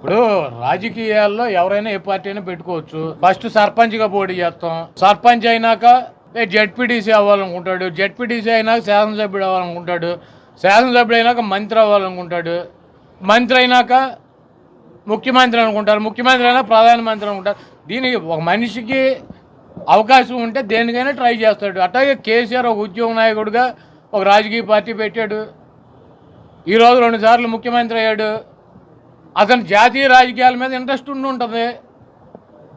ఇప్పుడు రాజకీయాల్లో ఎవరైనా ఏ పార్టీ అయినా పెట్టుకోవచ్చు. ఫస్ట్ సర్పంచ్గా పోటీ చేస్తాం. సర్పంచ్ అయినాక జెడ్పీటీసీ అవ్వాలనుకుంటాడు. జెడ్పీటీసీ అయినాక శాసనసభ్యుడు అవ్వాలనుకుంటాడు. శాసనసభ్యుడు అయినాక మంత్రి అవ్వాలనుకుంటాడు. మంత్రి అయినాక ముఖ్యమంత్రి అనుకుంటారు. ముఖ్యమంత్రి అయినా ప్రధానమంత్రి అనుకుంటారు. దీనికి ఒక మనిషికి అవకాశం ఉంటే దేనికైనా ట్రై చేస్తాడు. అట్లాగే కేసీఆర్ ఒక ఉద్యోగ నాయకుడిగా ఒక రాజకీయ పార్టీ పెట్టాడు. ఈరోజు 2 సార్లు ముఖ్యమంత్రి అయ్యాడు. అతను జాతీయ రాజకీయాల మీద ఇంట్రెస్ట్ ఉండి ఉంటుంది.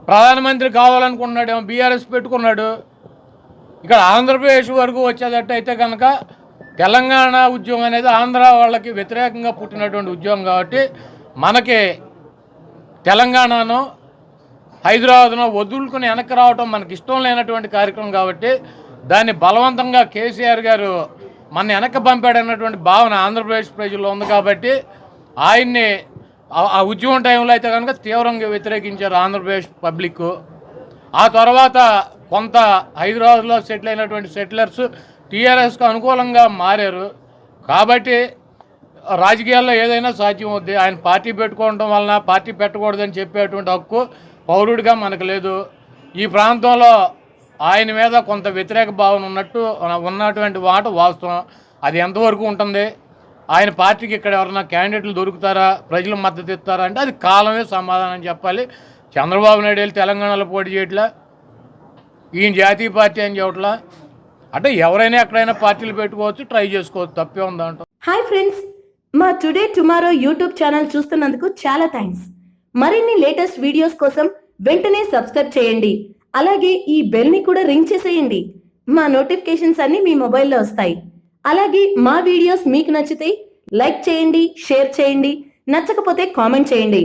ప్రధానమంత్రి కావాలనుకున్నాడేమో, బీఆర్ఎస్ పెట్టుకున్నాడు. ఇక్కడ ఆంధ్రప్రదేశ్ వరకు వచ్చేటట్టయితే కనుక తెలంగాణ ఉద్యోగం అనేది ఆంధ్ర వాళ్ళకి వ్యతిరేకంగా పుట్టినటువంటి ఉద్యోగం కాబట్టి మనకి తెలంగాణను హైదరాబాద్ను వదులుకుని వెనక్కి రావడం మనకి ఇష్టం లేనటువంటి కార్యక్రమం కాబట్టి దాన్ని బలవంతంగా కేసీఆర్ గారు మన వెనక్కి పంపాడన్నటువంటి భావన ఆంధ్రప్రదేశ్ ప్రజల్లో ఉంది కాబట్టి ఆయన్ని ఆ ఉద్యమం టైంలో అయితే కనుక తీవ్రంగా వ్యతిరేకించారు ఆంధ్రప్రదేశ్ పబ్లిక్. ఆ తర్వాత కొంత హైదరాబాద్లో సెటిల్ అయినటువంటి సెటిలర్స్ టీఆర్ఎస్కు అనుకూలంగా మారారు. కాబట్టి రాజకీయాల్లో ఏదైనా సాధ్యం అవుద్ది. ఆయన పార్టీ పెట్టుకోవడం వలన పార్టీ పెట్టకూడదని చెప్పేటువంటి హక్కు పౌరుడిగా మనకు లేదు. ఈ ప్రాంతంలో ఆయన మీద కొంత వ్యతిరేక భావన ఉన్నటువంటి మాట వాస్తవం. అది ఎంతవరకు ఉంటుంది? ఆయన పార్టీకి ఇక్కడ ఎవరైనా క్యాండిడేట్లు దొరుకుతారా, ప్రజలు మద్దతు ఇస్తారా అంటే అది కాలమే సమాధానం చెప్పాలి. చంద్రబాబు నాయుడు వెళ్ళి తెలంగాణలో పోటీ చేయట్లా, ఈయన జాతీయ పార్టీ అని చెప్పట్లా. అంటే ఎవరైనా ఎక్కడైనా పార్టీలు పెట్టుకోవచ్చు, ట్రై చేసుకోవచ్చు, తప్పే ఉందంట. హాయ్ ఫ్రెండ్స్, మా టుడే టుమారో యూట్యూబ్ ఛానల్ చూస్తున్నందుకు చాలా థ్యాంక్స్. మరిన్ని లేటెస్ట్ వీడియోస్ కోసం వెంటనే సబ్స్క్రైబ్ చేయండి. అలాగే ఈ బెల్ ని కూడా రింగ్ చేసేయండి. మా నోటిఫికేషన్స్ అన్ని మీ మొబైల్లో వస్తాయి. అలాగే మా వీడియోస్ మీకు నచ్చితే లైక్ చేయండి, షేర్ చేయండి, నచ్చకపోతే కామెంట్ చేయండి.